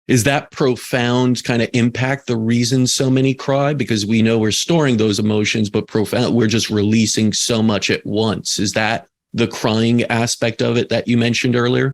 Is that profound kind of impact the reason so many cry? Because we know we're storing those emotions, but profound, we're just releasing so much at once. Is that the crying aspect of it that you mentioned earlier?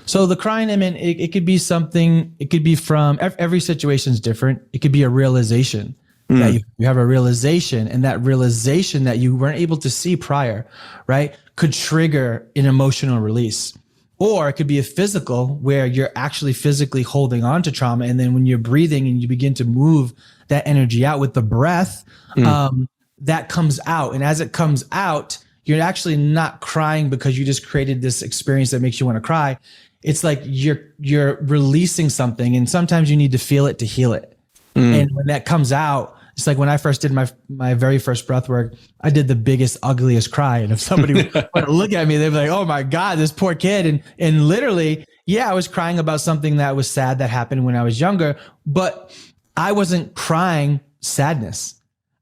So the crying, I mean, it could be something, it could be from every situation is different. It could be a realization that you have a realization, and that realization that you weren't able to see prior, right, could trigger an emotional release. Or it could be a physical where you're actually physically holding on to trauma. And then when you're breathing and you begin to move that energy out with the breath, that comes out. And as it comes out, you're actually not crying because you just created this experience that makes you want to cry. It's like you're releasing something, and sometimes you need to feel it to heal it. And when that comes out, it's like when I first did my very first breath work, I did the biggest, ugliest cry. And if somebody were to look at me, they'd be like, oh my God, this poor kid. And literally, yeah, I was crying about something that was sad that happened when I was younger, but I wasn't crying sadness.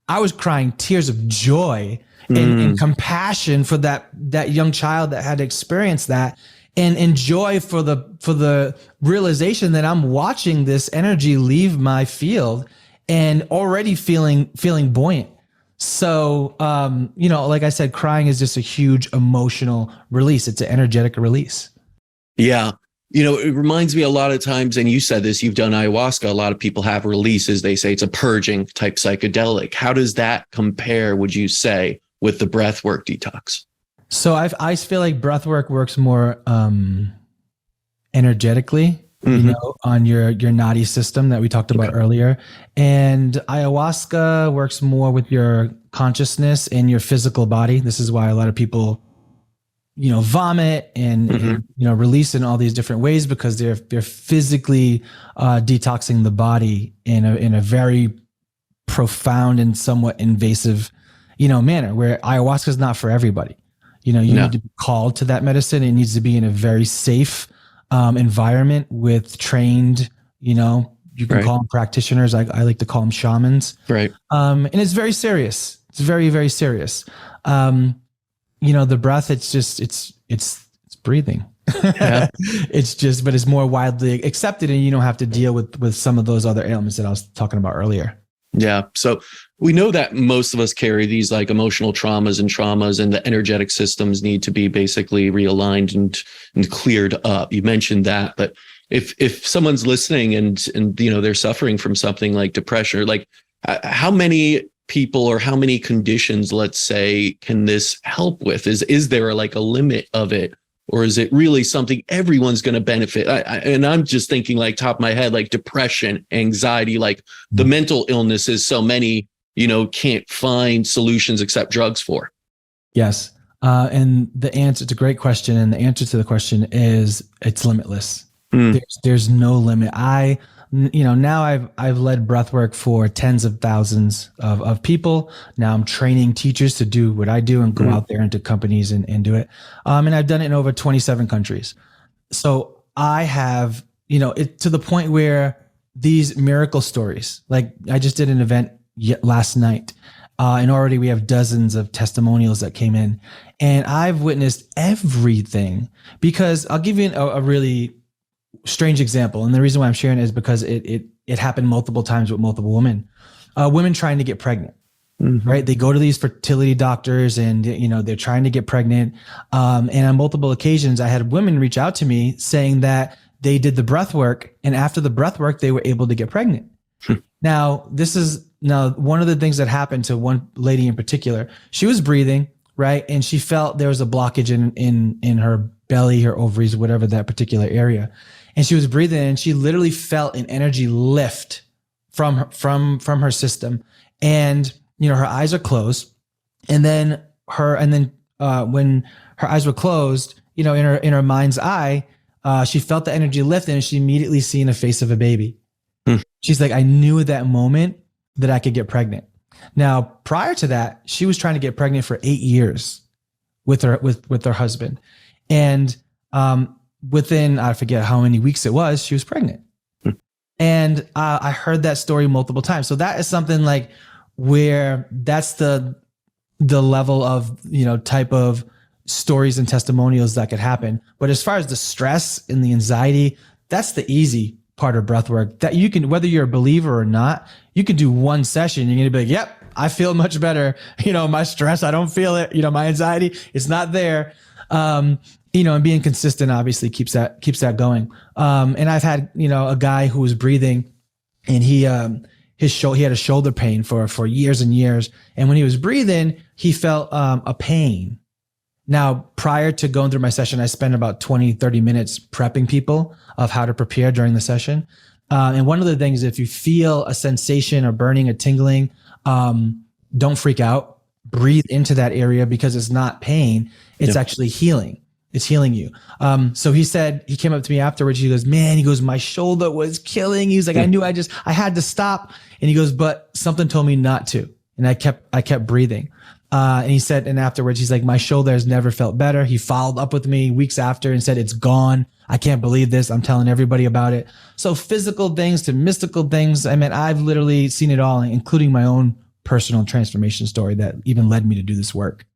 I was crying tears of joy and compassion for that young child that had experienced that, and joy for the realization that I'm watching this energy leave my field and already feeling buoyant. So, like I said, crying is just a huge emotional release. It's an energetic release. Yeah. It reminds me a lot of times, and you said this, you've done ayahuasca. A lot of people have releases. They say it's a purging type psychedelic. How does that compare, would you say, with the breathwork detox? So I feel like breathwork works more energetically, on your nadi system that we talked about earlier. And ayahuasca works more with your consciousness and your physical body. This is why a lot of people, vomit and release in all these different ways, because they're physically detoxing the body in a very profound and somewhat invasive, manner, where ayahuasca is not for everybody. You need to be called to that medicine. It needs to be in a very safe environment with trained, you can call them practitioners. I like to call them shamans. Right. And it's very serious. It's very, very serious. The breath, it's breathing. Yeah. But it's more widely accepted, and you don't have to deal with some of those other ailments that I was talking about earlier. Yeah. So we know that most of us carry these like emotional traumas, and the energetic systems need to be basically realigned and cleared up. You mentioned that, but if someone's listening and they're suffering from something like depression, or like how many people or how many conditions, let's say, can this help with? Is there like a limit of it? Or is it really something everyone's going to benefit? And I'm just thinking like top of my head, like depression, anxiety, like the mental illnesses so many, can't find solutions except drugs for. Yes. And the answer, it's a great question. And the answer to the question is it's limitless. There's no limit. Now I've led breathwork for tens of thousands of people. Now I'm training teachers to do what I do and go out there into companies and do it. And I've done it in over 27 countries. So I have, it to the point where these miracle stories, like I just did an event last night, and already we have dozens of testimonials that came in, and I've witnessed everything. Because I'll give you a really strange example. And the reason why I'm sharing it is because it happened multiple times with multiple women trying to get pregnant, right? They go to these fertility doctors and, they're trying to get pregnant. And on multiple occasions, I had women reach out to me saying that they did the breath work, and after the breath work, they were able to get pregnant. Now, one of the things that happened to one lady in particular, she was breathing, right? And she felt there was a blockage in her belly, her ovaries, whatever that particular area. And she was breathing, and she literally felt an energy lift from her system. And, her eyes are closed. And then when her eyes were closed, in her mind's eye, she felt the energy lift, and she immediately seen a face of a baby. She's like, I knew at that moment that I could get pregnant. Now, prior to that, she was trying to get pregnant for 8 years with her husband. And, within, I forget how many weeks it was, she was pregnant. And I heard that story multiple times. So that is something like where that's the level of, type of stories and testimonials that could happen. But as far as the stress and the anxiety, that's the easy part of breath work that you can, whether you're a believer or not, you can do one session. You're going to be like, yep, I feel much better. My stress, I don't feel it. My anxiety, it's not there. And being consistent obviously keeps that going. And I've had, a guy who was breathing, and he had a shoulder pain for years and years. And when he was breathing, he felt a pain. Now, prior to going through my session, I spent about 20, 30 minutes prepping people of how to prepare during the session. And one of the things, if you feel a sensation or burning or tingling, don't freak out. Breathe into that area, because it's not pain. It's actually healing. It's healing you. So he said, he came up to me afterwards. He goes, man, my shoulder was killing. He was like, I knew I had to stop. And he goes, but something told me not to. And I kept breathing. And he said, and afterwards, he's like, my shoulder has never felt better. He followed up with me weeks after and said, it's gone. I can't believe this. I'm telling everybody about it. So physical things to mystical things. I mean, I've literally seen it all, including my own personal transformation story that even led me to do this work.